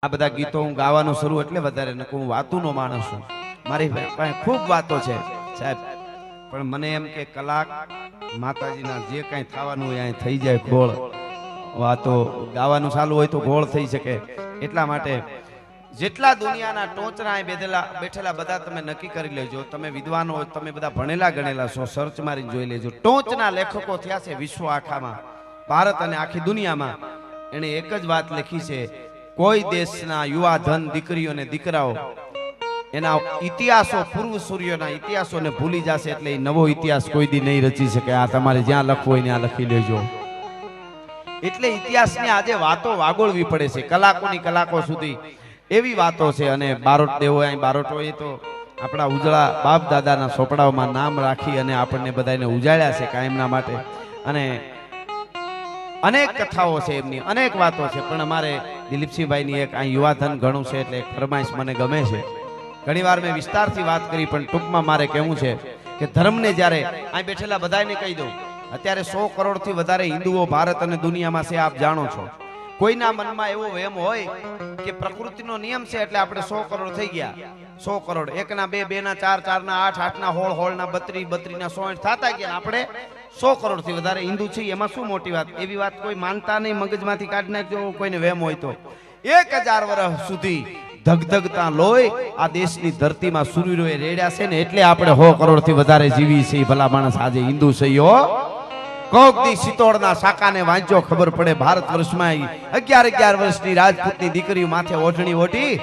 આ બધા ગીતો હું ગાવાનું શરૂ એટલે વધારે ન હું વાતુનો માણસ છું, મારી પાસે ખૂબ વાતો છે સાહેબ, પણ મને એમ કે કલાક માતાજીના જે કાંઈ થવાનું હોય અહીં થઈ જાય ગોળ, વાતો ગાવાનું ચાલુ હોય તો ગોળ થઈ શકે, એટલા માટે જેટલા દુનિયાના ટોચના બેઠેલા બધા તમે નક્કી કરી લેજો, તમે વિદ્વાનો હોય, તમે બધા ભણેલા ગણેલા છો, સર્ચ મારીને જોઈ લેજો, ટોચના લેખકો થયા છે વિશ્વ આખામાં, ભારત અને આખી દુનિયામાં. એને એક જ વાત લખી છે, કોઈ દેશના યુવા ધન દીકરીઓ અને દીકરાઓ એના ઇતિહાસો, પૂર્વ સૂર્યોના ઇતિહાસોને ભૂલી જશે, એટલે એ નવો ઇતિહાસ કોઈ દી નહીં રચી શકે. આ તમારે જ્યાં લખવું હોય ત્યાં લખી લેજો. એટલે ઇતિહાસની આજે વાતો વાગોળવી પડે છે, કલાકોની કલાકો સુધી એવી વાતો છે. અને બારોટ દેવો અહીં બારોટો એ તો આપણા ઉજળા બાપ દાદાના સોપડાઓમાં નામ રાખી અને આપણને બધાને ઉજાળ્યા છે કાયમના માટે. અને અનેક કથાઓ છે એમની, અનેક વાતો છે. પણ અમારે દિલીપસિંહભાઈની એક આ યુવાધન ઘણું છે એટલે એક ફરમાઈશ મને ગમે છે. ઘણી વાર મેં વિસ્તારથી વાત કરી, પણ ટૂંકમાં મારે કહેવું છે કે ધર્મને જ્યારે અહીં બેઠેલા બધાને કહી દઉં, અત્યારે 100 કરોડથી વધારે હિન્દુઓ ભારત અને દુનિયામાં છે, આપ જાણો છો. કોઈના મનમાં એવો વહેમ હોય કે પ્રકૃતિનો નિયમ છે એટલે આપણે 100 કરોડ થઈ ગયા, 100 કરોડ, 1 ના 2, 2 ના 4, 4 ના 8, 8 ના 16, 16 ના 32, 32 ના 100 થતા ગયા, આપણે 100 કરોડથી વધારે હિન્દુ છીએ. એમાં શું મોટી વાત? એવી વાત કોઈ માનતા નહીં, મગજમાંથી કાઢી નાખજો કોઈને વહેમ હોય તો. 1000 વર્ષ સુધી ધગધગતા લોહી આ દેશની ધરતીમાં સૂર્યોએ રેડ્યા છે ને, એટલે આપણે 100 કરોડથી વધારે જીવી છીએ. ભલા માણસ આજે હિન્દુ છે. કોક દી સિત્તોડના સાકાને વાંચો, ખબર પડે ભારત વર્ષમાં 11 વર્ષની રાજપૂતની દીકરીઓ માથે ઓઢણી ઓઢી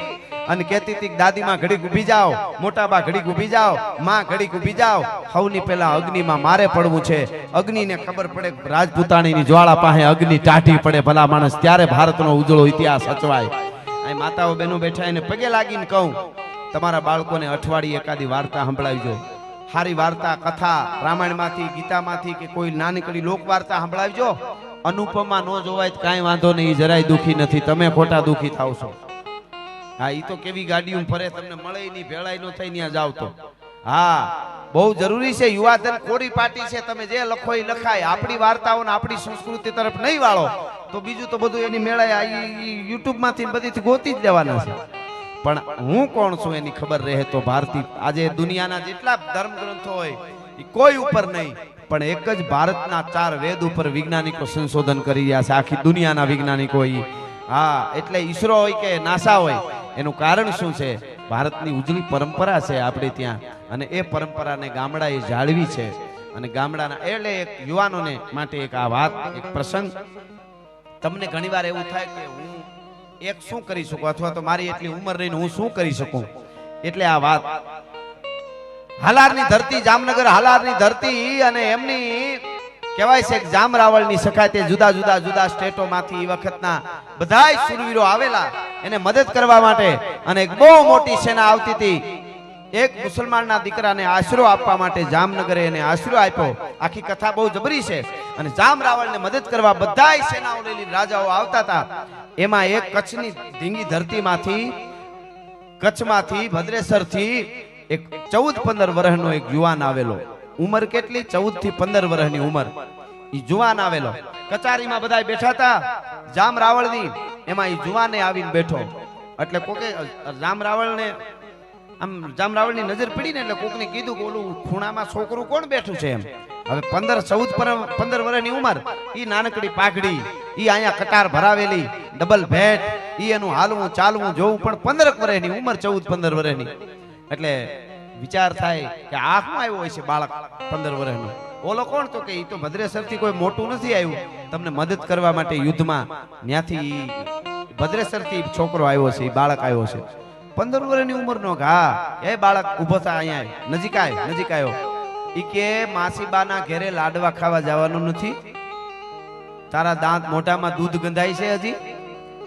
અને કહેતી હતી દાદીમાં ઘડીક ઊભી જાઓ, મોટાબા ઘડીક ઊભી જાઓ, માં ઘડીક ઊભી જાઓ, સૌની પહેલા અગ્નિમાં મારે પડવું છે. અગ્નિને ખબર પડે રાજપૂતાણીની જ્વાળા પાસે અગ્નિ ટાઢી પડે ભલા માણસ, ત્યારે ભારતનો ઉજળો ઇતિહાસ અચવાય. અહીં માતાઓ બહેનો બેઠા એને પગે લાગીને કહું, તમારા બાળકોને અઠવાડિયે એકાદી વાર્તા સંભળાવજો. સારી વાર્તા, કથા, રામાયણમાંથી, ગીતામાંથી કે કોઈ નાનકડી લોક વાર્તા સંભળાવજો. અનુપમા નો જોવાય તો કાંઈ વાંધો નહીં, જરાય દુખી નથી, તમે ખોટા દુખી થાવ છો. હા, ઈ તો કેવી ગાડીઓ ફરે, તમને મળે નહીં, ભેળાઈ નો થઈ ત્યાં જાવ તો. હા, બહુ જરૂરી છે. યુવાધન કોરી પાટી છે, તમે જે લખો એ લખાય. આપણી વાર્તાઓને આપણી સંસ્કૃતિ તરફ નહીં વાળો તો બીજું તો બધું એની મેળાય યુટ્યુબ માંથી બધીથી ગોતી જ લેવાના છે. પણ હું કોણ છું એની ખબર રહે તો ભારતી આજે દુનિયાના જેટલા ધર્મ ગ્રંથો હોય એ કોઈ ઉપર નહીં, પણ એક જ ભારતના 4 વેદ ઉપર વૈજ્ઞાનિકો સંશોધન કરી રહ્યા છે, આખી દુનિયાના વૈજ્ઞાનિકો. હા, એટલે ઈસરો હોય કે નાસા હોય, એનું કારણ શું છે? ભારતની ઉજળી પરંપરા છે આપણે ત્યાં, અને એ પરંપરાને ગામડાએ જાળવી છે. અને ગામડાના એટલે એક યુવાનોને માટે એક આ વાત, એક પ્રસંગ. તમને ઘણીવાર એવું થાય કે હું એક શું કરી શકું, અથવા તો મારી એટલી ઉંમર રહીને હું શું કરી શકું. એટલે આ વાત હાલારની ધરતી, જામનગર હાલારની ધરતી, અને એમની કહેવાય છે કે જામ રાવળની સખાતે જુદા સ્ટેટોમાંથી એ વખતના બધાય શૂરવીરો આવેલા એને મદદ કરવા માટે, અને એક બહુ મોટી સેના આવતી હતી. એક મુસલમાનના દીકરાને આશરો આપવા માટે જામનગરે એને આશરો આપ્યો. આખી કથા બહુ જબરી છે. અને જામ રાવળને મદદ કરવા બધાય સેનાઓ લઈને રાજાઓ આવતા હતા. એમાં એક કચ્છની ધીંગી ધરતીમાંથી, કચ્છમાંથી, ભદ્રેસરથી એક 14-15 વર્ષનો એક યુવાન આવેલો. ઉંમર કેટલી? 14 થી 15 વર્ષની ઉંમર. ઈ જુવાન આવેલો. કચારીમાં બધા બેઠા હતા જામ રાવળની, એમાં ઈ જુવાને આવીને બેઠો. એટલે કોકે જામ રાવળને આમ જામ રાવળની નજર પડી ને, એટલે કોકને કીધું કે ઓલું ખૂણામાં છોકરું કોણ બેઠું છે એમ. હવે 15 વર્ષની ઉંમર, ઈ નાનકડી પાઘડી, ઈ અહીંયા કટાર ભરાવેલી, ડબલ ભેટ, ઈ એનું હાલવું ચાલવું જોવું, પણ 15 વર્ષની ઉંમર, 14-15 વર્ષની. એટલે વિચાર થાય કે આ શું આવ્યો હોય છે બાળક 15 વર્ષનું. ઓલો કોણ? તો કે ઈ તો ભદ્રેસરથી કોઈ મોટું નથી આવ્યું તમને મદદ કરવા માટે યુદ્ધમાં, ત્યાંથી ભદ્રેસરથી છોકરો આવ્યો છે, બાળક આવ્યો છે 15 વર્ષની ઉંમરનો. હા, એ બાળક ઉભો થા, અહીંયા નજીક આવ્યો. ઈ કે માસીબાના ઘરે લાડવા ખાવા જવાનું નથી, તારા દાંત મોઢામાં દૂધ ગંધાય છે હજી,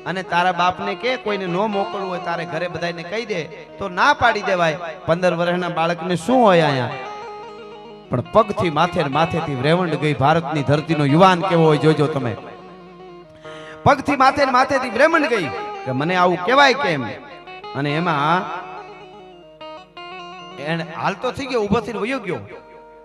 અને તારા બાપને કે કોઈને નો મોકલવું હોય તારે ઘરે બધાને કહી દે, તો ના પાડી દેવાય. 15 વર્ષના બાળકને શું હોય અહીંયા? પણ પગથી માથેથી રેવંડ ગઈ ભારતની ધરતીનો યુવાન કેવો હોય જોજો તમે. પગથી માથેથી રેવંડ ગઈ કે મને આવું કહેવાય કેમ. અને એમાં એને હાલતો થઈ ગયો, ઊભો થઈને વયો ગયો.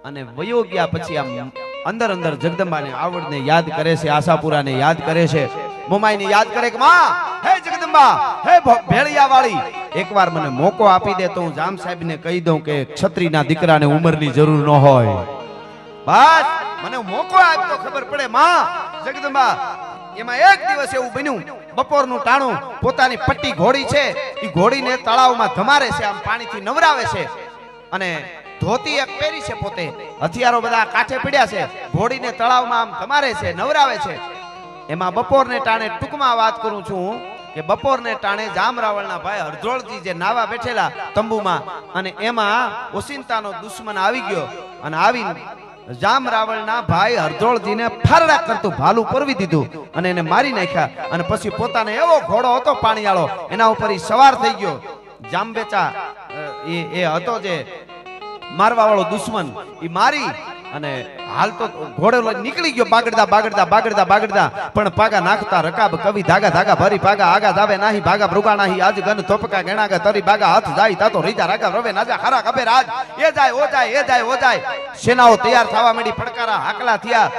અને વયો ગયા પછી આમ અંદર જગદંબાને આવડને યાદ કરે છે, આશાપુરાને યાદ કરે છે, મોમાઈને યાદ કરે કે માં હે જગદંબા જગદંબા હે ભેળિયાવાળી એકવાર મને મોકો આપી દે તો હું જામ સાહેબને કહી દઉં કે ક્ષત્રિયના દીકરાને ઉંમરની જરૂર ન હોય. બસ મને મોકો આપ તો ખબર પડે. માં જગદંબા એમાં એક દિવસ એવું બન્યું, બપોરનું ટાણું, પોતાની પટ્ટી ઘોડી છે એ ઘોડીને તળાવમાં ધમારે છે, આમ પાણીથી નવરાવે છે અને ધોતી એક પહેરી છે, પોતે હથિયારો બધા કાંઠે પડ્યા છે, ઘોડીને તળાવમાં આમ ધમારે છે, નવરાવે છે. એમાં બપોરને ટાણે ટૂંકમાં વાત કરું છું કે બપોરને ટાણે જામરાવળના ભાઈ હરધોળજી જે નાવા બેઠેલા તંબુમાં, અને એમાં ઓસિંતાનો દુશ્મન આવી ગયો અને આવીને જામરાવળના ભાઈ હરધોળજીને ફારડા કરતું ભાલું પરવી દીધું અને એને મારી નાખ્યા. અને પછી પોતાને એવો ઘોડો હતો પાણીવાળો, એના ઉપર સવાર થઈ ગયો. જામબેચા એ હતો જે મારવા વાળો દુશ્મન, એ મારી અને હાલ તો ઘોડો લઈને નીકળી ગયો બાગડતા બાગડતા બાગડતા બાગડતા, પણ પાગા નાખતા રકાબ કવિ ધાગા ધાગા ભરી પાગા આગા જાવે નાહી ભાગા ભૃગા નાહી આજ ગન થોપકા ગણાગા તરી બાગા હાથ જાય તાતો રીજા રાગા રવે નાજા ખરા કબે રાજ એ જાય ઓ જાય એ જાય ઓ જાય. સેનાઓ તૈયાર થવા માંડી, ફડકારા હાકલા થયા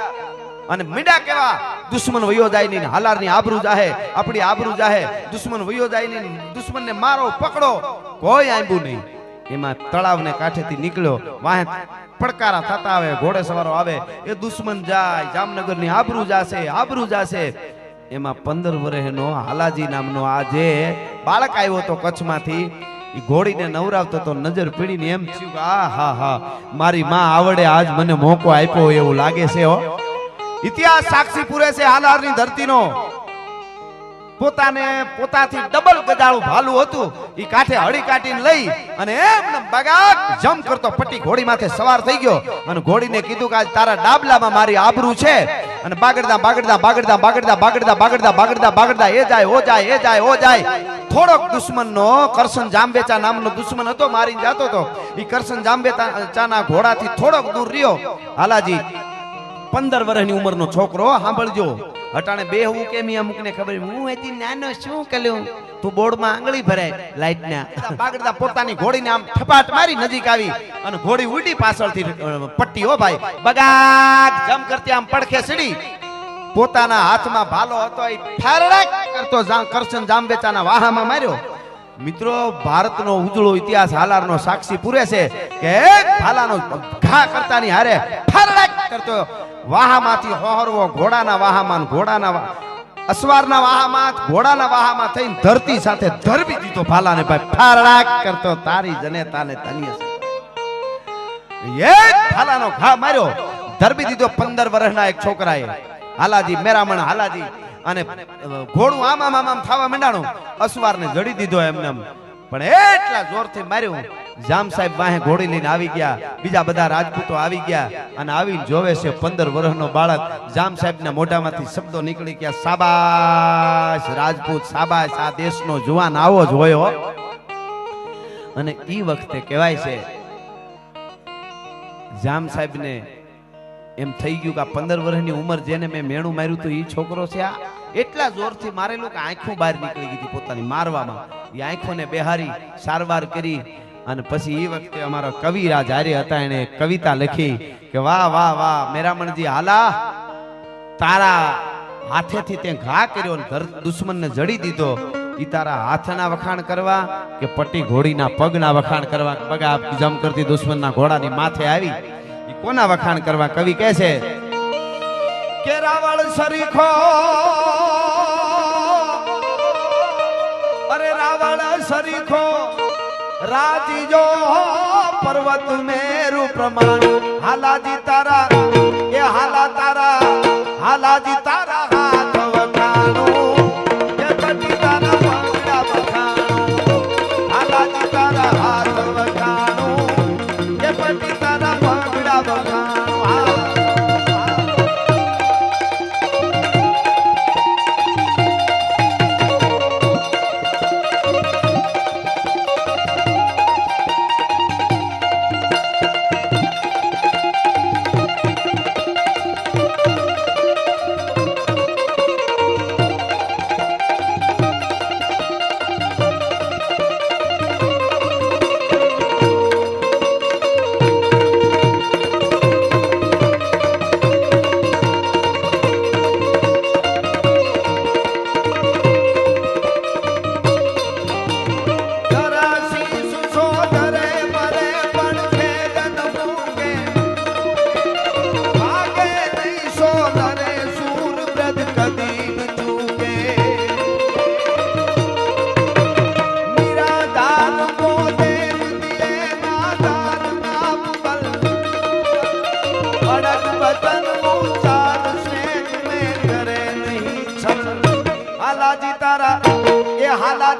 અને મીડા કેવા દુશ્મન વયો જાય ની હાલારની આબરૂ જાહે, આપણી આબરૂ જાહે. દુશ્મન વયો જાય ની દુશ્મનને મારો પકડો, કોઈ આંબુ નહીં. એમાં તળાવને કાંઠેથી નીકળ્યો, વાહે પડકારા થતા આવે, ઘોડે સવારો આવે, એ દુશ્મન જાય, જામનગરની આબરૂ જાશે, આબરૂ જાશે. એમાં 15 વર્ષનો હાલાજી નામનો આ જે બાળક આવ્યો તો કચ્છમાંથી, એ ઘોડીને નવરાવતો તો નજર પીડીને એમ થયું કે આ હા હા મારી માં આવડે, આજ મને મોકો આપ્યો એવું લાગે છે. હો ઇતિહાસ સાક્ષી પૂરે છે હાલારની ધરતીનો. પોતાથી ડબલ ગજાળું ભાલું હતું, ઈ કાંઠે હળી કાઢીને લઈ અને એમને બગાક જમ કરતો પટ્ટી ઘોડી માથે સવાર થઈ ગયો અને ઘોડીને કીધું કે આજ તારા ડાબલામાં મારી આબરૂ છે. અને બાગડતા બાગડતા બાગડતા બાગડતા બાગડતા બાગડતા બાગડતા બાગડતા એ જાય ઓ જાય એ જાય ઓ જાય. થોડોક દુશ્મનનો કરશન જામબેચા નામનો દુશ્મન હતો, મારીને જાતો હતો. ઈ કરશન જામબેચાના ઘોડાથી થોડોક દૂર રહ્યો. હાલાજી 15 વર્ષની ઉંમરનો છોકરો, સાંભળજો. હટાણે બે હું કેમ અમુક ને ખબર, હું હજી નાનો શું કર્યું, તું બોર્ડમાં આંગળી ભરાય લાઈટના. બાગડતા પોતાની ઘોડીને આમ ઠપાટ મારી નજીક આવી અને ઘોડી ઉડી પાછળથી પટ્ટી. હો ભાઈ બગાક જમ કરતી આમ પડખે સીડી. પોતાના હાથમાં ભાલો હતો, એ ફારડાક કરતો કરશન જામબેચાના વાહામાં માર્યો. મિત્રો, ભારતનો ઉજળો ઇતિહાસ હાલારનો સાક્ષી પૂરે છે કે એક ભાલાનો ઘા કરતાની હારે ફારડાક કરતો વાહામાંથી હોહરવો ઘોડાના વાહામાં, ઘોડાના અસવારના વાહામાં, ઘોડાના વાહામાં થઈને ધરતી સાથે ધરબી દીધો ભાલાને. ભાઈ ફારડાક કરતો તારી જનેતાને ધન્ય છે. એક ભાલાનો ઘા માર્યો, ધરબી દીધો 15 વર્ષના એક છોકરાએ. હાલાજી મેરામણ હાલાજી અને ઘોડું આમ આમ આમ થવા માંડાણું, અસવારને જડી દીધો એમને. પણ એટલા જોરથી માર્યું, જામ સાહેબ વાહે ઘોડી લઈને આવી ગયા, બીજા બધા રાજપૂતો આવી ગયા અને આવીને જોવે છે 15 વર્ષનો બાળક. જામ સાહેબના મોઢામાંથી શબ્દો નીકળી ગયા, શાબાશ રાજપૂત, શાબાશ, આ દેશનો જુવાન આવો જ હોય. અને ઈ વખતે કહેવાય છે જામ સાહેબને એમ થઈ ગયું કે 15 વર્ષની ઉંમર જેને મેં મેણું માર્યું તો ઈ છોકરો છે. આ એટલા જોરથી મારેલું કે આંખો બહાર નીકળી ગઈ પોતાની મારવામાં. એ આંખોને બેહારી સારવાર કરી અને પછી એ વખતે અમારો કવિરાજ હારે હતા, એને કવિતા લખી કે વાહ વાહ વાહ મેરામણજી, હાલા તારા હાથેથી તે ઘા કર્યો ને દુશ્મનને જડી દીધો, ઈ તારા હાથના વખાણ કરવા કે પટ્ટી ઘોડીના પગના વખાણ કરવા? પગા જમ કરતી દુશ્મનના ઘોડાની માથે આવી, ઈ કોના વખાણ કરવા? કવિ કહે છે કે રાવળ સરીખો, અરે રાવળ સરીખો રાજીજો પર્વત મેરુ પ્રમાણ. હાલાજી તારા એ હાલા તારા, હાલાજી તારા હાથ વખાણું, એ પટી તારા પગડા વખાણું. હાલાજી તારા હાથ વખાણું, એ પટી તારા પગડા વખાણું.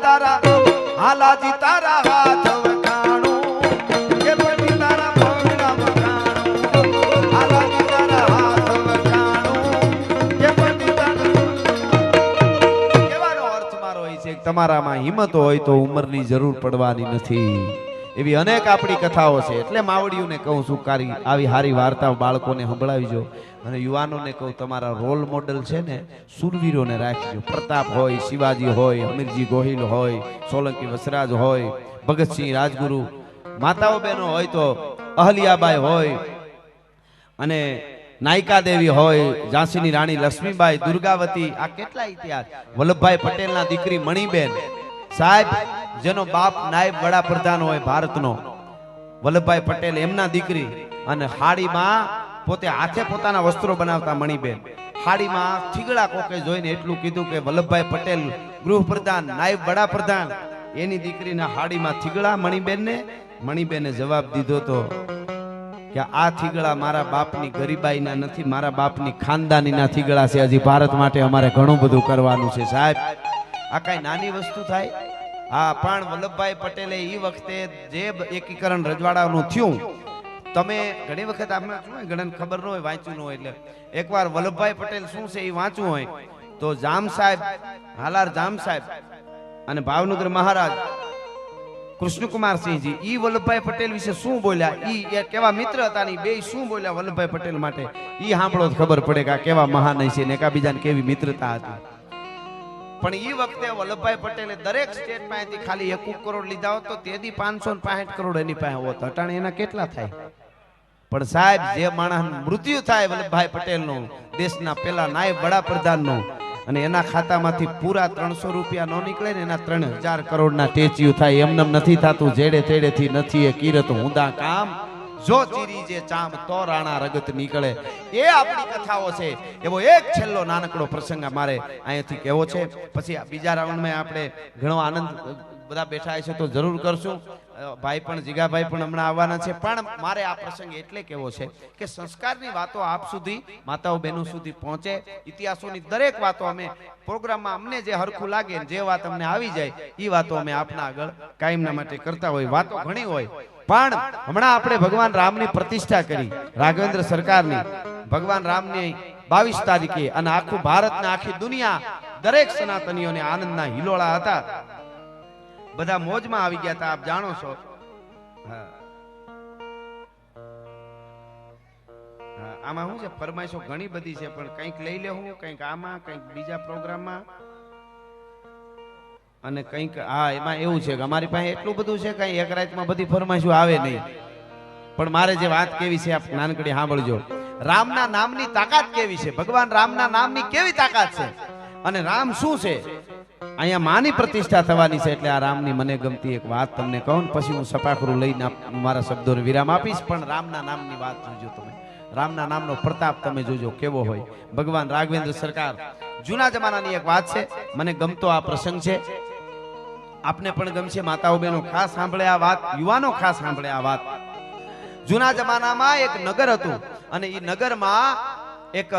તારા હાલાજી તારા હાથ વખાણું કે પડી તારા પગના વખાણું હાલાજી તારા હાથ વખાણું કે પડી તારા કેવાનો અર્થ મારો એ છે કે તમારામાં હિંમત હોય તો ઉંમરની જરૂર પડવાની નથી એવી અનેક આપણી કથાઓ છે એટલે માવડીઓને કહું છું કારી આવી હારી વાર્તાઓ બાળકોને સંભળાવીજો અને યુવાનોને કહું તમારા રોલ મોડલ છે ને સુરવીરોને રાખજો પ્રતાપ હોય શિવાજી હોય અમીરજી ગોહિલ હોય સોલંકી વસરાજ હોય ભગતસિંહ રાજગુરુ માતાઓ બહેનો હોય તો અહલ્યાબાઈ હોય અને નાયકા દેવી હોય ઝાંસીની રાણી લક્ષ્મીબાઈ દુર્ગાવતી આ કેટલા ઇતિહાસ વલ્લભભાઈ પટેલના દીકરી મણીબેન સાહેબ જેનો બાપ નાયબ વડાપ્રધાન હોય ભારતનો વલ્લભભાઈ પટેલ એમના દીકરી અને હાડીમાં પોતે હાથે પોતાના વસ્ત્રો બનાવતા મણીબેન હાડીમાં થીગડા કોકે જોઈને એટલું કીધું કે વલ્લભભાઈ પટેલ ગૃહપ્રધાન નાયબ વડાપ્રધાન એની દીકરીના હાડીમાં થીગડા મણીબેને જવાબ દીધો તો કે આ થીગડા મારા બાપની ગરીબાઈના નથી મારા બાપની ખાનદાનીના થીગડા છે હજી ભારત માટે અમારે ઘણું બધું કરવાનું છે સાહેબ આ કઈ નાની વસ્તુ થાય હા પણ વલ્લભભાઈ પટેલે એ વખતે જે એકીકરણ રજવાડાનું થયું તમે ઘણી વખત આપણે ઘણા ખબર ન હોય વાંચ્યું ન હોય એટલે એકવાર વલ્લભભાઈ પટેલ શું છે એ વાંચવું હોય તો જામ સાહેબ હાલાર જામ સાહેબ અને ભાવનગર મહારાજ કૃષ્ણકુમારસિંહજી ઈ વલ્લભભાઈ પટેલ વિશે શું બોલ્યા ઈ કેવા મિત્ર હતા ને બે શું બોલ્યા વલ્લભભાઈ પટેલ માટે ઈ સાંભળો ખબર પડે કે કેવા મહાન છે ને એકાબીજાને કેવી મિત્રતા હતી પણ ઈ વખતે વલ્લભભાઈ પટેલે દરેક સ્ટેટ પાસેથી ખાલી 1 કરોડ લીધા હોત તો તેદી 565 કરોડ એની પાસે હોત અટાણે એના કેટલા થાય પણ સાહેબ જે માણસ મૃત્યુ થાય વલ્લભભાઈ પટેલનું દેશના પેલા નાયબ વડાપ્રધાનનો અને એના ખાતામાંથી પૂરા 300 રૂપિયા નો નીકળે ને એના 3000 કરોડના ટેચ્યુ થાય એમનેમ નથી થતું જેડે તેડેથી નથી એ કિરત હુંદા કામ જો ચીરી જે ચામ તો રાણા રગત નીકળે એ આપણી કથાઓ છે એવો એક છેલ્લો નાનકડો પ્રસંગ મારે અહીંયાથી કહેવો છે પછી બીજા રાઉન્ડમાં આપણે ઘણો આનંદ બધા બેઠા છે તો જરૂર કરશું ભાઈ પણ જીગાભાઈ પણ હમણાં આવવાના છે પણ મારે આ પ્રસંગ એટલે કેવો છે કે સંસ્કારની વાતો આપ સુધી માતાઓ બહેનો સુધી પહોંચે ઇતિહાસોની દરેક વાતો અમે પ્રોગ્રામમાં અમને જે હરખું લાગે જે વાત અમને આવી જાય એ વાતો અમે આપના આગળ કાયમના માટે કરતા હોય વાતો ઘણી હોય પણ હમણાં આપણે ભગવાન રામની પ્રતિષ્ઠા કરી રાઘવેન્દ્ર સરકારની ભગવાન રામની 22 તારીખે અને આખું ભારત ને આખી દુનિયા દરેક સનાતનીઓને આનંદના હિલોળા હતા બધા મોજમાં આવી ગયા હતા આપ જાણો છો આમાં શું છે ફરમાઈશો ઘણી બધી છે પણ કંઈક લઈ લેવું કંઈક આમાં કંઈક બીજા પ્રોગ્રામમાં અને કંઈક હા એમાં એવું છે કે અમારી પાસે એટલું બધું છે કઈ એક રાતમાં બધી ફરમાઈશો આવે નહીં પણ મારે જે વાત કેવી છે આપ નાનકડી સાંભળજો રામના નામની તાકાત કેવી છે ભગવાન રામના નામની કેવી તાકાત છે અને રામ શું છે અહીંયા માની પ્રતિષ્ઠા થવાની છે એટલે આ રામની મને ગમતી એક વાત તમને કહું પછી હું સપાખરું લઈને મારા શબ્દોને વિરામ આપીશ પણ રામના નામની વાત જોજો તમે રામના નામનો પ્રતાપ તમે જોજો કેવો હોય ભગવાન રાઘવેન્દ્ર સરકાર જૂના જમાનાની એક વાત છે મને ગમતો આ પ્રસંગ છે આપને પણ ગમશે માતાઓ બહેનો ખાસ સાંભળે આ વાત યુવાનો ખાસ સાંભળે આ વાત જૂના જમાનામાં એક નગર હતું અને એ નગરમાં એક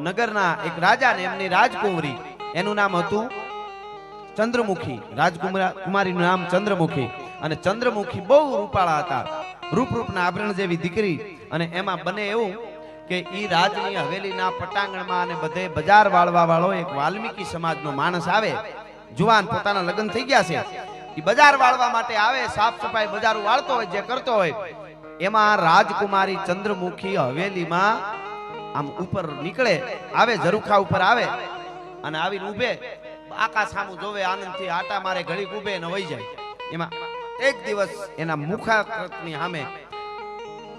નગરના એક રાજા ને એમની રાજકુમારી એનું નામ હતું ચંદ્રમુખી રાજકુમારીનું નામ ચંદ્રમુખી અને ચંદ્રમુખી બહુ રૂપાળા હતા રૂપના આભરણ જેવી દીકરી અને એમાં બને એવું કે ઈ રાજની હવેલીના પટાંગણમાં અને બધે બજાર વાળવા વાળો એક વાલ્મીકી સમાજનો માણસ આવે જુવાન પોતાના લગ્ન થઈ ગયા છે ઈ બજાર વાળવા માટે આવે સાફ સફાઈ બજાર વાળતો હોય જે કરતો હોય એમાં રાજકુમારી ચંદ્રમુખી હવેલીમાં આમ ઉપર નીકળે આવે ઝરૂખા ઉપર આવે અને આવીને ઊભે આકાશ સામું જોવે આનંદથી આટા મારે ઘડીક ઊભે ને વહી જાય એમાં એક દિવસ એના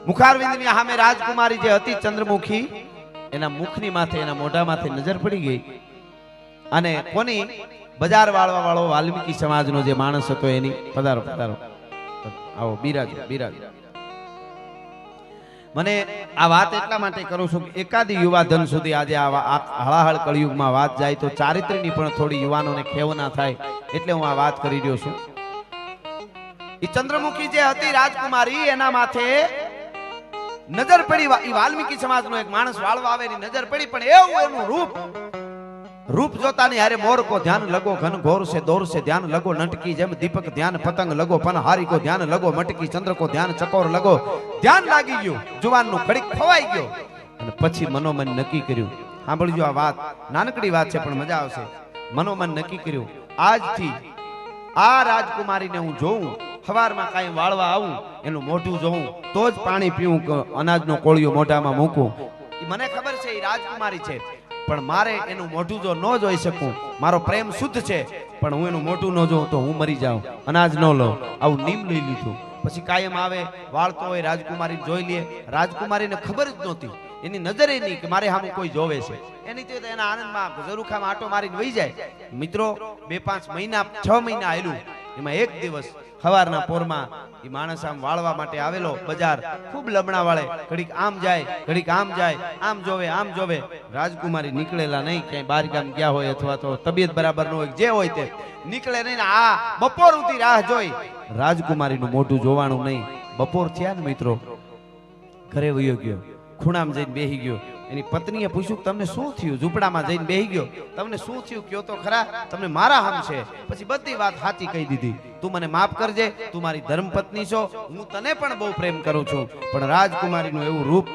મુખારવિંદની સામે રાજકુમારી જે હતી ચંદ્રમુખી એના મુખની માથે એના મોઢા માથે નજર પડી ગઈ અને કોની બજાર વાળવા વાળો વાલ્મીકી સમાજનો જે માણસ હતો એની પધારો આવો બિરાજો મને આ વાત એટલા માટે કરું છું કે એકાદી યુવા ધન સુધી આજે આ હળાહળ કળિયુગમાં વાત જાય તો ચારિત્ર્યની પણ થોડી યુવાનોને ખેવ ના થાય એટલે હું આ વાત કરી રહ્યો છું ઈ ચંદ્રમુખી જે હતી રાજકુમારી એના માથે નજર પડી ઈ વાલ્મીકી સમાજનો એક માણસ વાળવા આવે એની નજર પડી પણ એવું એનું રૂપ रूप जोता नहीं हारे मोर को ध्यान लगो घन घोर से दौर से ध्यान लगो नटकी जेम दीपक ध्यान पतंग लगो पनहारी को ध्यान लगो मटकी चंद्र को ध्यान चकोर लगो ध्यान लागी गयो जुवान नु खड़ीक खवाई गयो અને પછી મનોમન નક્કી કર્યું સાંભળજો આ વાત નાનકડી વાત છે પણ મજા આવશે મનોમન નક્કી કર્યું આજથી આ રાજકુમારીને હું જોઉં સવારમાં કાંઈ વાળવા આવું એનું મોઢું જોઉં તો જ પાણી પીવું અનાજનો કોળિયો મોઢામાં મૂકું મને ખબર છે એ રાજકુમારી છે પણ મારે એનું મોઢું જો ન જોઈ શકું મારો પ્રેમ શુદ્ધ છે પણ હું એનું મોઢું ન જોઉં તો હું મરી જાઉં અનાજ ન લઉં આવું નિયમ લઈ લીધું પછી કાયમ આવે વાળતો હોય રાજકુમારી જોઈ લે રાજકુમારીને ખબર જ નહોતી એની નજરે નહીં કે મારે સામે કોઈ જોવે છે એની તો એના આનંદમાં ઝરૂખામાં આટો મારીને વહી જાય મિત્રો 2-5 મહિના 6 મહિના આયલું એમાં એક દિવસ સવારના પોરમાં એ માણસ આમ વાળવા માટે આવેલો બજાર ખૂબ લમણા વાળે ઘડીક આમ જાય આમ જોવે રાજકુમારી નીકળેલા નહીં ક્યાંય બહાર ગામ ગયા હોય અથવા તો તબિયત બરાબર ન હોય જે હોય તે નીકળે નહીં ને આ બપોર સુધી રાહ જોઈ રાજકુમારીનું મોઢું જોવાનું નહીં બપોર થયા ને મિત્રો ઘરે વયો ગયો ખૂણામાં જઈને બેહી ગયો એની પત્નીએ પૂછ્યું તમને શું થયું ઝૂંપડામાં જઈને બેહી ગયો તમને શું થયું કયો તો ખરા તમને મારા હમ છે પછી બધી વાત સાચી કહી દીધી તું મને માફ કરજે તું મારી ધર્મપત્ની છો હું તને પણ બહુ પ્રેમ કરું છું પણ રાજકુમારીનું એવું રૂપ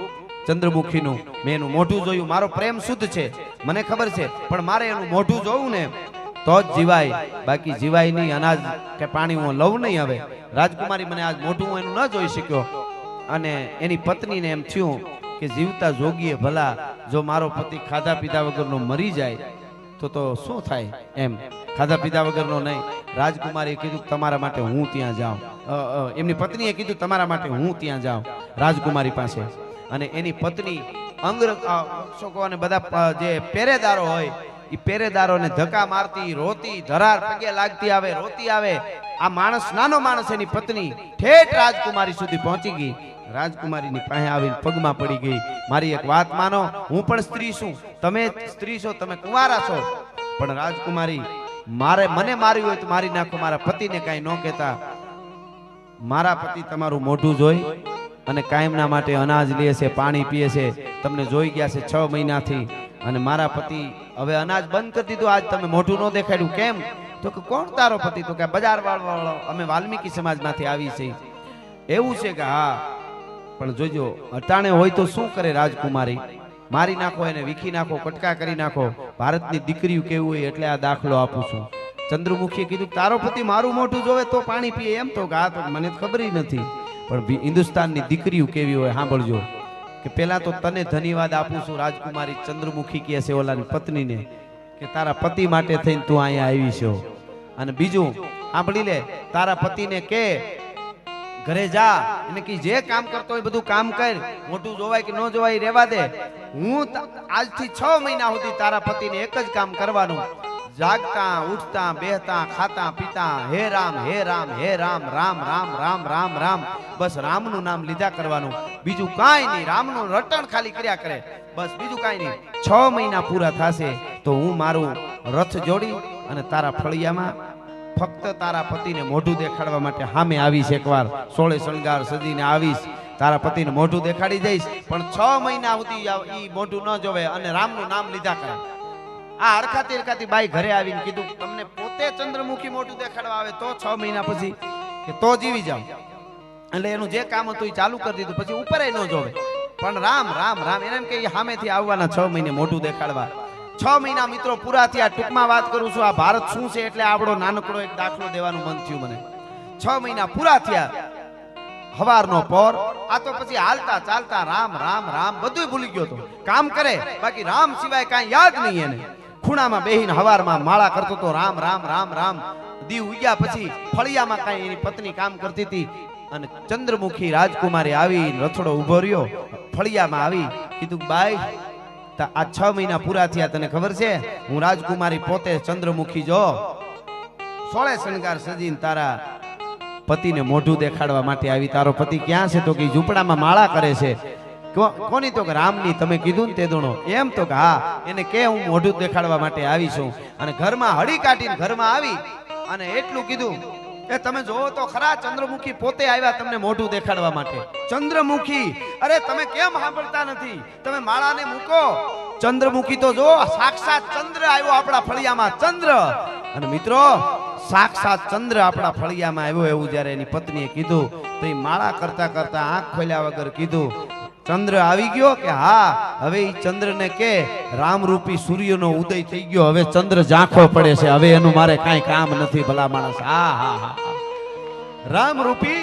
ચંદ્રમુખીનું મેં એનું મોઢું જોયું મારો પ્રેમ શુદ્ધ છે મને ખબર છે પણ મારે એનું મોઢું જોવું ને તો જ જીવાય બાકી જીવાય નહીં અનાજ કે પાણી હું લઉં નહીં હવે રાજકુમારી મને આજ મોઢું એનું ન જોઈ શક્યો અને એની પત્નીને એમ થયું કે જીવતા જોગીએ ભલા જો મારો પતિ ખાધા પીધા વગરનો મરી જાય તો શું થાય એમ ખાધા પીધા વગરનો નહીં રાજકુમારીએ કીધું તમારા માટે હું ત્યાં જાઉં એમની પત્નીએ કીધું તમારા માટે હું ત્યાં જાઉં રાજકુમારી પાસે અને એની પત્ની અંગરક્ષકો અને બધા જે પહેરેદારો હોય એ પહેરેદારોને ધક્કા મારતી રોતી ધરાર પગે લાગતી આવે રોતી આવે આ માણસ નાનો માણસ એની પત્ની ઠેઠ રાજકુમારી સુધી પહોંચી ગઈ રાજકુમારીની પાસે આવીને પગમાં પડી ગઈ મારી એક વાત માનો હું પણ સ્ત્રી છું તમે સ્ત્રી છો તમે કુંવારા છો પણ રાજકુમારી મને માર્યું હોય તો મારી નાખો મારા પતિને કાંઈ ન કહેતા મારા પતિ તમારું મોઢું જોઈ અને કાયમના માટે અનાજ લે છે પાણી પીએ છે તમને જોઈ ગયા છે 6 મહિનાથી અને મારા પતિ હવે અનાજ બંધ કરી દીધું આજ તમે મોઢું ન દેખાડ્યું કેમ તો કે કોણ તારો પતિ તો કે બજાર વાળો અમે વાલ્મીકી સમાજમાંથી આવી છે એવું છે કે હા પણ જોજો અટાણે હોય તો શું કરે રાજકુમારી મારી નાખો એને વીખી નાખો કટકા કરી નાખો ભારતની દીકરીઓ કેવું હોય એટલે આ દાખલો આપું છું ચંદ્રમુખીએ કીધું તારો પતિ મારું મોઢું જોવે તો પાણી પીએ એમ તો આ તો મને ખબર નથી પણ હિન્દુસ્તાનની દીકરીઓ કેવી હોય સાંભળજો કે પેલા તો તને ધન્યવાદ આપું છું રાજકુમારી ચંદ્રમુખી કહે છે ઓલાની પત્નીને કે તારા પતિ માટે થઈને તું અહીંયા આવી છો અને બીજું સાંભળી લે તારા પતિને કે ઘરે જા એને કે જે કામ કરતો હોય બધું કામ કર મોટું જોવાય કે ન જોવાય રહેવા દે હું આજથી 6 મહિના સુધી તારા પતિને એક જ કામ કરવાનું જાગતા ઉઠતા બેહતા ખાતા પીતા હે રામ હે રામ હે રામ રામ રામ રામ રામ રામ બસ રામનું નામ લીધા કરવાનું બીજું કાંઈ નહીં રામનું રટણ ખાલી કર્યા કરે બસ બીજું કાંઈ નહીં 6 મહિના પૂરા થશે તો હું મારું રથ જોડી અને તારા ફળિયામાં ફક્ત તારા પતિને મોઢું દેખાડવા માટે સામે આવીશ એકવાર 16 શણગાર સજીને આવીશ તારા પતિને મોઢું દેખાડી દઈશ પણ 6 મહિના સુધી ઈ મોઢું ન જોવે અને રામનું નામ લીધા કરે આ હરખાતી બાઈ ઘરે આવીને કીધું તમને પોતે ચંદ્રમુખી મોઢું દેખાડવા આવે તો 6 મહિના પછી કે તો જીવી જાવ એટલે એનું જે કામ હતું એ ચાલુ કરી દીધું પછી ઉપર ન જોવે પણ રામ રામ રામ એને એમ કે સામેથી આવવાના 6 મહિને મોઢું દેખાડવા 6 મહિના મિત્રો પૂરા થયા ટૂંકમાં વાત કરું છું આ ભારત શું છે એટલે આપણો નાનકડો એક દાખલો દેવાનું મન થયું મને 6 મહિના પૂરા થયા હવારનો પોર આ તો પછી હાલતા ચાલતા રામ રામ રામ બધું ભૂલી ગયો તો કામ કરે બાકી રામ સિવાય કાંઈ યાદ નહીં એને ખૂણામાં બેહીને હવારમાં માળા કરતો તો રામ રામ રામ રામ દીવ ઉગ્યા પછી ફળિયામાં કાંઈ એની પત્ની કામ કરતી હતી અને ચંદ્રમુખી રાજકુમારી આવી રથડો ઉભો રહ્યો ફળિયામાં આવી કીધું બાઈ આ 6 મહિના પૂરા થયા તને ખબર છે હું રાજકુમારી પોતે ચંદ્રમુખી જો 16 શણગાર સજીને તારા પતિને મોઢું દેખાડવા માટે આવી તારો પતિ ક્યાં છે તો કે ઝૂંપડામાં માળા કરે છે કોની તો કે રામની તમે કીધું ને તે દોણો એમ તો કે હા એને કે હું મોઢું દેખાડવા માટે આવી છું અને ઘરમાં હળી કાઢીને ઘરમાં આવી અને એટલું કીધું એ તમે જોવો તો ખરા ચંદ્રમુખી પોતે આવ્યા તમને મોઢું દેખાડવા માટે ચંદ્રમુખી અરે તમે કેમ સાંભળતા નથી તમે માળાને મૂકો ચંદ્રમુખી તો જો સાક્ષાત ચંદ્ર આવ્યો આપણા ફળિયામાં ચંદ્ર. અને મિત્રો સાક્ષાત ચંદ્ર આપણા ફળિયામાં આવ્યો એવું જ્યારે એની પત્નીએ કીધું તો એ માળા કરતા કરતા આંખ ખોલ્યા વગર કીધું ચંદ્ર આવી ગયો કે હા. હવે એ ચંદ્રને કે રામરૂપી સૂર્યનો ઉદય થઈ ગયો, હવે ચંદ્ર ઝાંખો પડે છે, હવે એનું મારે કાંઈ કામ નથી. ભલા માણસ, હા હા હા, રામરૂપી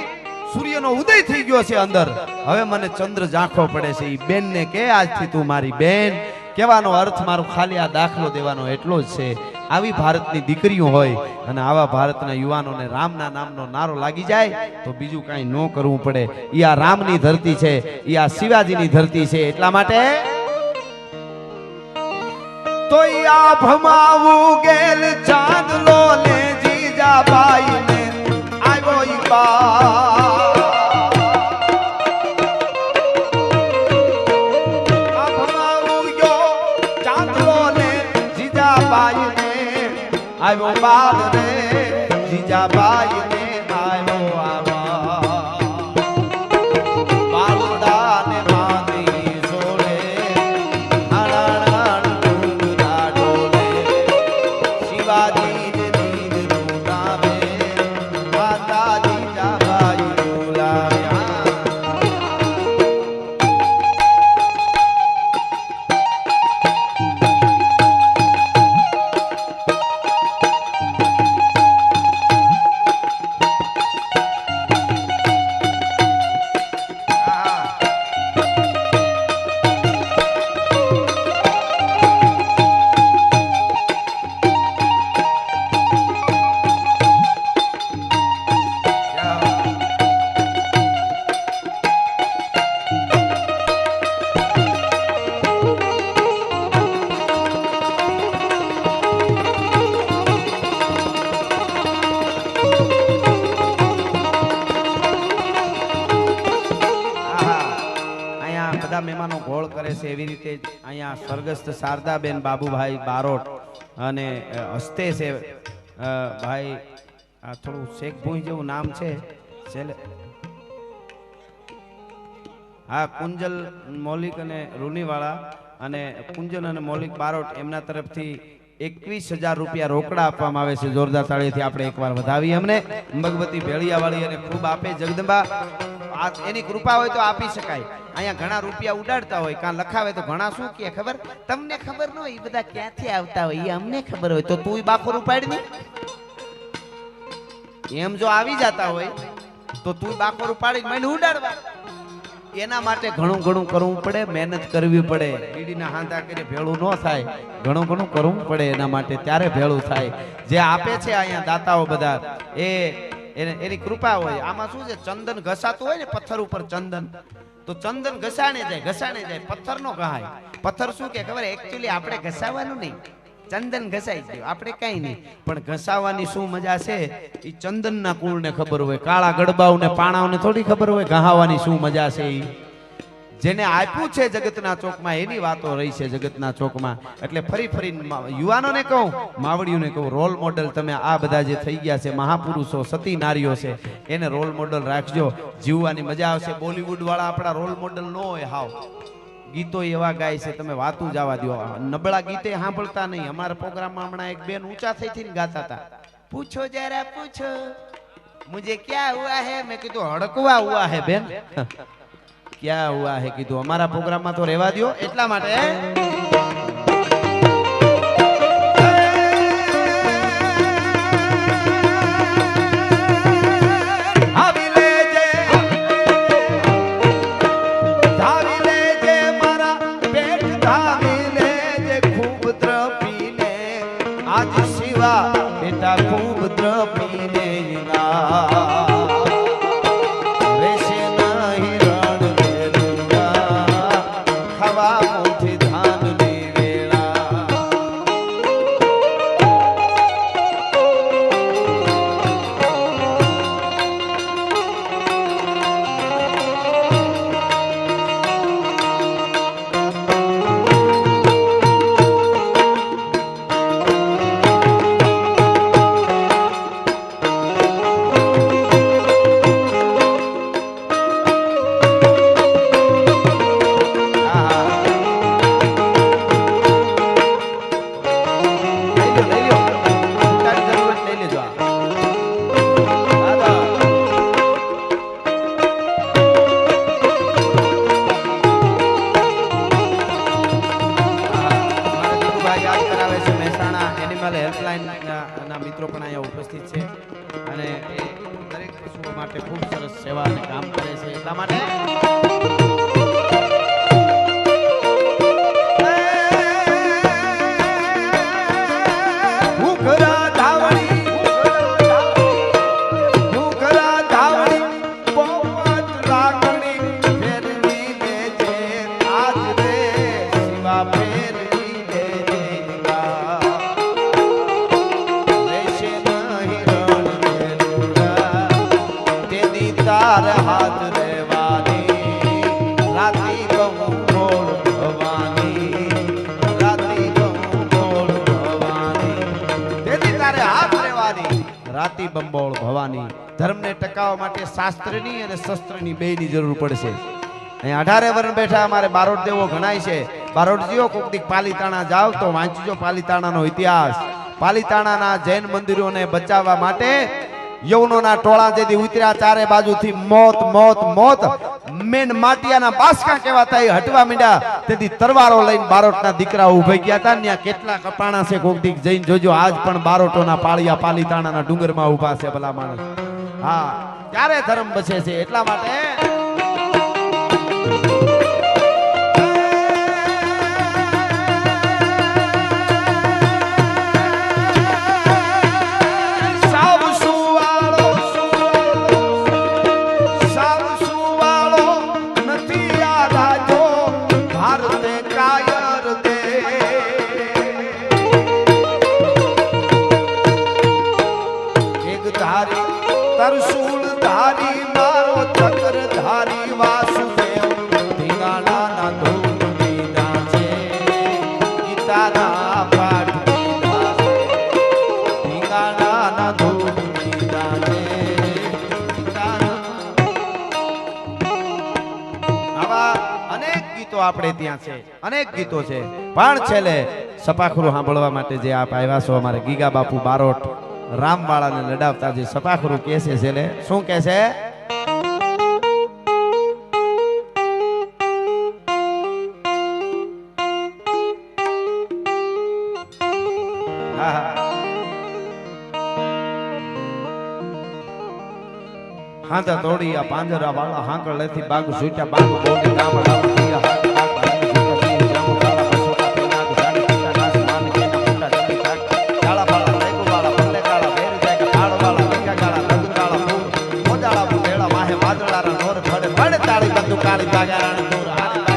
સૂર્યનો ઉદય થઈ ગયો છે અંદર, હવે મને ચંદ્ર ઝાંખો પડે છે. એ બેન ને કે આજથી તું મારી બેન. કહેવાનો અર્થ મારો ખાલી આ દાખલો દેવાનો એટલો જ છે. આવી ભારતની દીકરીઓ હોય અને આવા ભારતના યુવાનોને રામના નામનો નારો લાગી જાય તો બીજું કાંઈ ન કરવું પડે. ઈ આ રામની ધરતી છે, ઈ આ શિવાજીની ધરતી છે. એટલા માટે તો આ ભમાવું ગેલ ચાંદલો ને જીજાબાઈ ને આવ્યો ઈ બા. આવ્યો બાદ રે જીજાબાઈ ને આવ્યો આવા બાલદા ને માની જોડે આણાણ ડુંગરા ડોલે શિવાજી ને નીંદ રૂડાવે માતા જીજાબાઈ બોલાવ્યા. મહેમાનો ગોળ કરે છે એવી રીતે અહીંયા સ્વર્ગસ્થ શારદાબેન બાબુભાઈ બારોટ અને હસ્તે છે ભાઈ થોડું શેખ ભૂઈ જેવું નામ છે હા કુંજલ મૌલિક અને રૂનીવાળા અને કુંજલ અને મૌલિક બારોટ એમના તરફથી 21,000 રૂપિયા રોકડા આપવામાં આવે છે. જોરદાર તાળીથી આપણે એકવાર વધાવીએ અમને. ભગવતી ભેળિયાવાળી અને ખૂબ આપે જગદંબા. એની કૃપા હોય તો આપી શકાય. અહીંયા ઘણા રૂપિયા ઉડાડતા હોય કાં લખાવે તો ઘણા શું કે ખબર તમને ખબર ન હોય એ બધા ક્યાંથી આવતા હોય એ અમને ખબર હોય તો તું બાખો ઉપાડ ને એમ જો આવી જતા હોય તો તું બાખો ઉપાડી મને ઉડાડવા. એના માટે ઘણું ઘણું કરવું પડે, મહેનત કરવી પડે. બીડીના હાંધા કરી ભેળું ન થાય, ઘણું ઘણું કરવું પડે એના માટે, ત્યારે ભેળું થાય. જે આપે છે અહીંયા દાતાઓ બધા એની કૃપા હોય. આમાં શું છે ચંદન ઘસાતું હોય ને પથ્થર ઉપર ચંદન તો ચંદન ઘસાણે જાય પથ્થર નો ઘહાય. પથ્થર શું કે ખબર એકચ્યુઅલી આપણે ઘસાવાનું નહીં, ચંદન ઘસાઈ ગયું આપણે કઈ નહીં, પણ ઘસાવાની શું મજા છે એ ચંદનના કુળને ખબર હોય. કાળા ગડબાઓને પાણાઓને થોડી ખબર હોય ઘહાવાની શું મજા છે. એ જેને આપ્યું છે જગતના ચોકમાં એની વાતો રહી છે જગતના ચોકમાં. એટલે ફરી યુવાનોને કહું, માવડીઓને કહું, રોલ મોડલ તમે આ બધા જે થઈ ગયા છે મહાપુરુષો સતી નારીઓ છે એને રોલ મોડલ રાખજો, જીવવાની મજા આવશે. બોલીવુડ વાળા આપણા રોલ મોડલ ન હોય, હાવ ગીતો એવા ગાય છે તમે વાતું જવા દો, નબળા ગીતે સાંભળતા નહીં. અમારા પ્રોગ્રામમાં હમણાં એક બેન ઊંચા થઈને ગાતા હતા, પૂછો જરા પૂછો મુझे क्या हुआ है, મેં કીધું હડકવા હુઆ હે બેન, क्या हुआ है કીધું. અમારા પ્રોગ્રામમાં તો રહેવા દો. એટલા માટે આજ શિવા બેટા ખૂબ દ્રપીને માટે ખૂબ સરસ સેવા અને કામ કરે છે એટલા માટે હાથ રેવાની રાતી બંગોળ ભવાની રાતી બંગોળ ભવાની તેથી તારે હાથ રેવાની રાતી બંબોળ ભવાની ધર્મને ટકાવવા માટે શાસ્ત્રની અને શસ્ત્રની બેયની જરૂર પડશે અહીં 18 વર્ષ બેઠા અમારે બારોટ દેવો ગણાય છે બારોટજીઓ કોક દીક પાલીતાણા જાવ તો વાંચજો પાલીતાણાનો ઇતિહાસ પાલીતાણાના જૈન મંદિરોને બચાવવા માટે યવનોના ટોળા જેથી ઉતર્યા ચારે બાજુથી મોત મોત મોત મેન માટિયાના બાસકા કહેવાતા એ હટવા માંડ્યા તેથી તરવારો લઈને બારોટના દીકરા ઉભા ગયા હતા ત્યાં કેટલા કપાણા છે કોક દીક જઈને જોજો આજ પણ બારોટોના પાળિયા પાલીતાણાના ડુંગરમાં ઊભા છે ભલા માણસ હા ક્યારે ધર્મ બચે છે એટલા માટે ત્રિશૂળ ધારી મારો ચક્ર ધારી વાસુદેવ ધીંગાણાના ધૂપ લીધા છે ગીતાના પાઠ લીધા છે ધીંગાણાના ધૂપ લીધા છે આવા અનેક ગીતો આપણે ત્યાં છે અનેક ગીતો છે પણ છેલ્લે સપાખરું સાંભળવા માટે જે આપ આવ્યા છો અમારે ગીગા બાપુ બારોટ રામવાળાને લડાવતા જે સપાખરું કે છે છેલ્લે શું કે છે હાંધા તોડિયા પાંજરા વાળા હાંકળ લેથી બાગ છૂટ્યા બાગ બોલી ગામડા કાળી બાગારાની દૂર હારી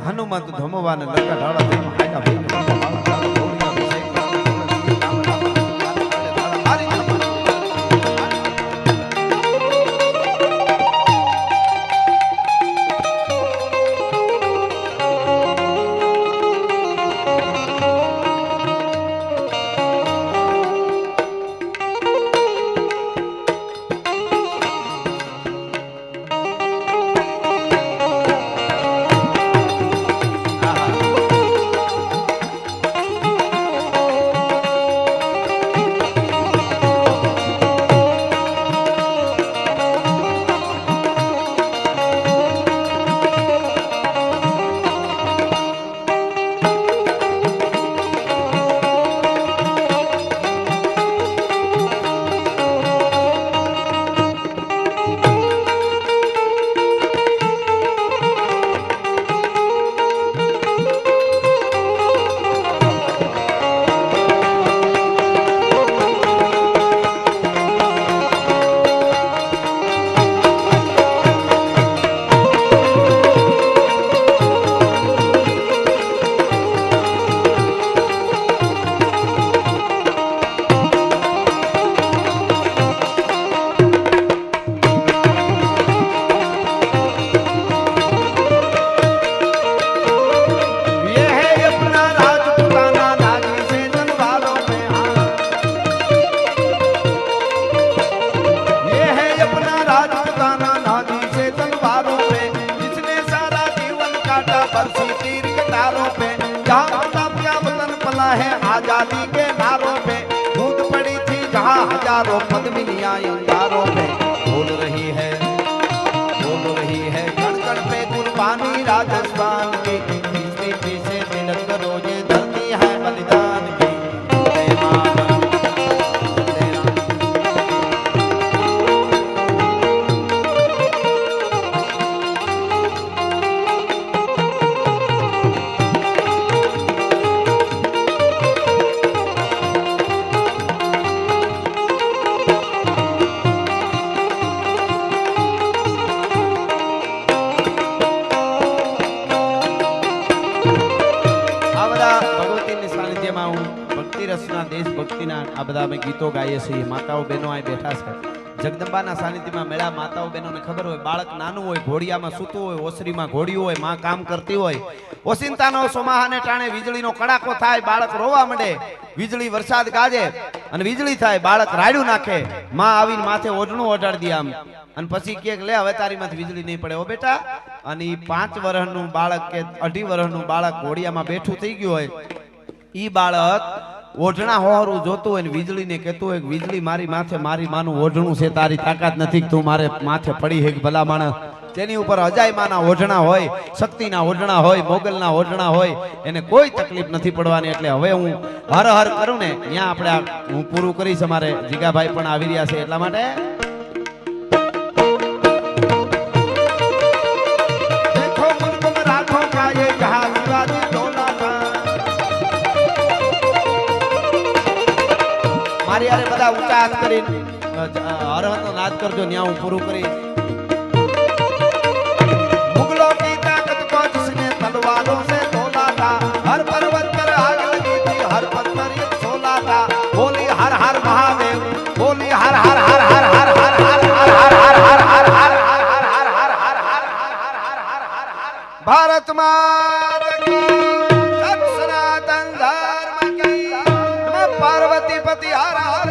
હનુમંત ધમવાને લંકા ઢાળા દેમાં હાયકા ભઈને વાળા ઢાળા દોડિયા प्यारो पद्मिनिया अंगारों पे बोल रही है कण कण पे कुर्बानी राजस्थान की पीछे पीछे तिलक रोजे धरती है बलिदान की वंदे मातरम, वंदे રસના દેશભક્તિના આ બધા અમે ગીતો ગાઈએ છીએ માતાઓ બહેનો અહીં બેઠા છે જગદંબાના સાનિધ્યમાં મેળા માતાઓ બહેનોને ખબર હોય બાળક નાનું હોય ઘોડિયામાં સૂતું હોય ઓસરીમાં ઘોડિયું હોય માં કામ કરતી હોય ઓસિંતાનો સોમાહાને ટાણે વીજળીનો કડાકો થાય બાળક રોવા માંડે વીજળી વરસાદ ગાજે અને વીજળી થાય બાળક રાડ્યું નાખે માં આવીને માથે ઓઢણું ઓઢાડી દે આમ અને પછી કે લે હવે તારીમાંથી વીજળી નહીં પડે ઓ બેટા અને 5 વર્ષનું બાળક કે 2.5 વર્ષનું બાળક ઘોડિયામાં બેઠું થઈ ગયું હોય ઈ બાળક ઓઢણા હોરું જોતું હોય ને વીજળીને કહેતું હોય વીજળી મારી માથે મારી માનું ઓઢણું છે તારી તાકાત નથી તું મારે માથે પડી હે ભલા માણસ તેની ઉપર અજાયમાના ઓઢણા હોય શક્તિના ઓઢણા હોય મોગલના ઓઢણા હોય એને કોઈ તકલીફ નથી પડવાની એટલે હવે હું હર હર કરું ને ત્યાં આપણે હું પૂરું કરીશ અમારે જીગાભાઈ પણ આવી રહ્યા છે એટલા માટે દેખો મુલ્ક મરાઠો કા યે જહાં વિવાદી ડોલા થા મારી યારે બધા ઊંચા હાથ કરીને હરહરનો નાદ કરજો ન્યા હું પૂરું કરી मुगलों की ताकत को जिसने तलवारों से तोला था हर पर्वत पर आग लगी थी हर पत्थर एक सोला था बोली हर हर महादेव बोली हर हर हर हर हर हर हर हर हर हर हर हर हर भारत माता की सनातन धर्म की पार्वती पति हर हर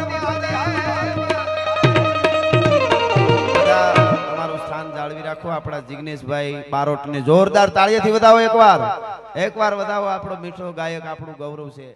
તમારું સ્થાન જાળવી રાખો આપણા જિગ્નેશભાઈ બારોટને જોરદાર તાળીઓથી વધાવો એકવાર વધાવો આપણો મીઠો ગાયક આપણું ગૌરવ છે